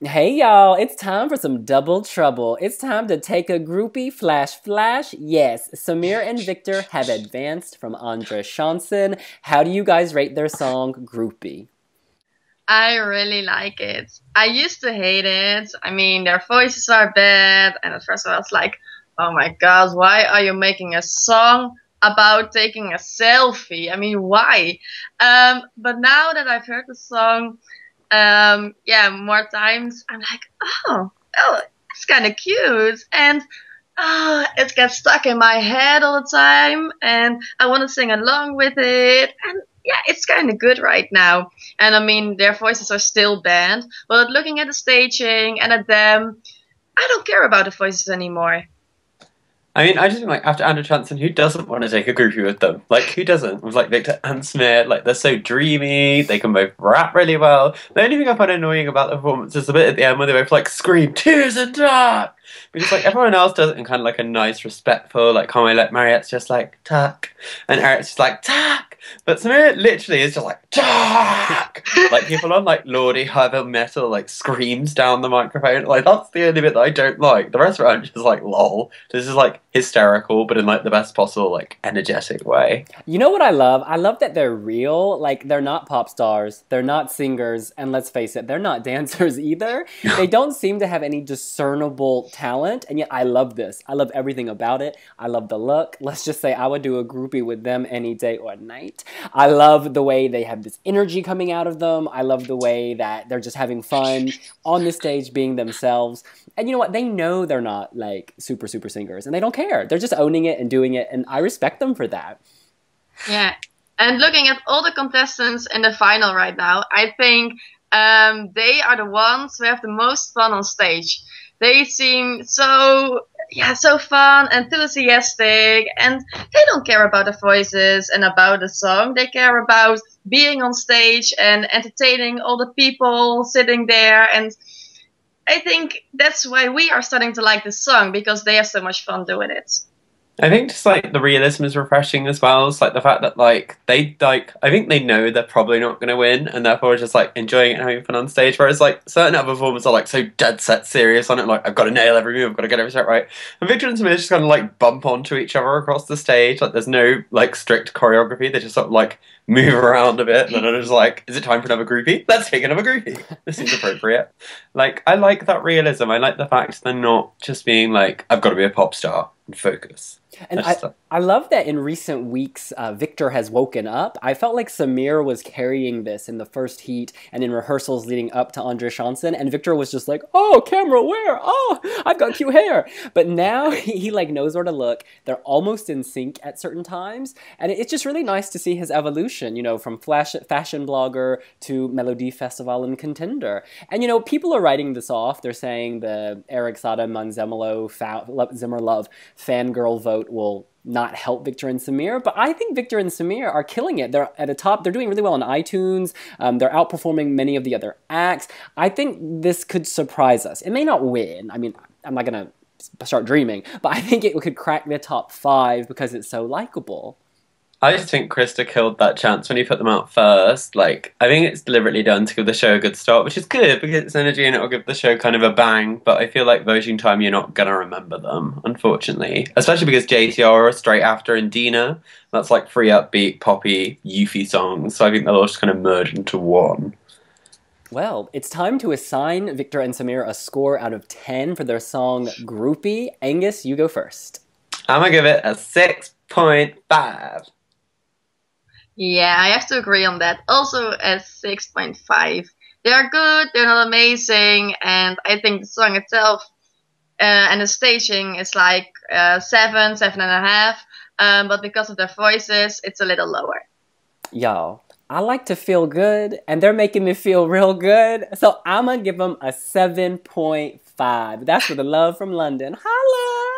Hey y'all, it's time for some double trouble. It's time to take a groupie flash flash. Yes, Samir and Victor have advanced from Andre Chanson. How do you guys rate their song Groupie? I really like it. I used to hate it. I mean, their voices are bad, and at first I was like, "Oh my God, why are you making a song about taking a selfie? I mean, why?" But now that I've heard the song, yeah, more times, I'm like, "Oh, it's kind of cute," and it gets stuck in my head all the time, and I want to sing along with it, and yeah, it's kind of good right now. And I mean, their voices are still banned, but looking at the staging and at them, I don't care about the voices anymore. I mean, I just think like after Andrew Johnson, who doesn't want to take a groupie with them? Like, who doesn't? With like Victor and Smith, like they're so dreamy. They can both rap really well. The only thing I find annoying about the performance is a bit at the end where they both like scream "Tears and dark" because like everyone else does it in kind of like a nice, respectful, like calm way. Like Mariette's just like "tuck," and Eric's just like "tuck," but Samir literally is just like "tuck." Like people on like Lordy Heavy Metal like screams down the microphone. Like that's the only bit that I don't like. The rest of it I'm just like lol. This is like hysterical, but in like the best possible like energetic way. You know what I love? I love that they're real. Like, they're not pop stars, they're not singers, and let's face it, they're not dancers either. They don't seem to have any discernible talent, and yet I love this. I love everything about it. I love the look. Let's just say I would do a groupie with them any day or night. I love the way they have this energy coming out of them. I love the way that they're just having fun on the stage being themselves. And you know what? They know they're not like super singers and they don't care. They're just owning it and doing it. And I respect them for that. Yeah. And looking at all the contestants in the final right now, I think they are the ones who have the most fun on stage. They seem so, yeah, so fun, enthusiastic, and they don't care about the voices and about the song. They care about being on stage and entertaining all the people sitting there. And I think that's why we are starting to like this song because they have so much fun doing it. I think just like the realism is refreshing as well. It's like the fact that like they like I think they know they're probably not going to win, and therefore just like enjoying it and having fun on stage. Whereas like certain other performers are like so dead set serious on it, like I've got to nail every move, I've got to get every step right. And Victor and Smith just kind of like bump onto each other across the stage. Like there's no like strict choreography. They just sort of like move around a bit, and then I'm just like, is it time for another groupie? Let's take another groupie. This seems appropriate. Like I like that realism. I like the fact they're not just being like I've got to be a pop star and focus. And I love that in recent weeks, Victor has woken up. I felt like Samir was carrying this in the first heat and in rehearsals leading up to Andre Chanson, and Victor was just like, oh, camera, where? Oh, I've got cute hair. But now he like knows where to look. They're almost in sync at certain times, and it's just really nice to see his evolution, you know, from fashion blogger to Melodifestivalen contender. And, you know, people are writing this off. They're saying the Eric Sada Manzemolo Zimmer Love fangirl vote will not help Victor and Samir, but I think Victor and Samir are killing it. They're at the top. They're doing really well on iTunes. They're outperforming many of the other acts. I think this could surprise us. It may not win. I mean, I'm not going to start dreaming, but I think it could crack the top 5 because it's so likable. I just think Krista killed that chance when he put them out first. Like, I think it's deliberately done to give the show a good start, which is good because it's energy and it'll give the show kind of a bang. But I feel like voting time, you're not gonna remember them, unfortunately. Especially because JTR are straight after and Dina. That's like 3 upbeat, poppy, youthy songs. So I think they'll all just kind of merge into one. Well, it's time to assign Victor and Samir a score out of 10 for their song Groupie. Angus, you go first. I'm gonna give it a 6.5. Yeah, I have to agree on that. Also at 6.5. They are good, they're not amazing, and I think the song itself and the staging is like 7, 7.5. But because of their voices, it's a little lower. Y'all, I like to feel good, and they're making me feel real good, so I'm gonna give them a 7.5. That's for the love from London. Holla!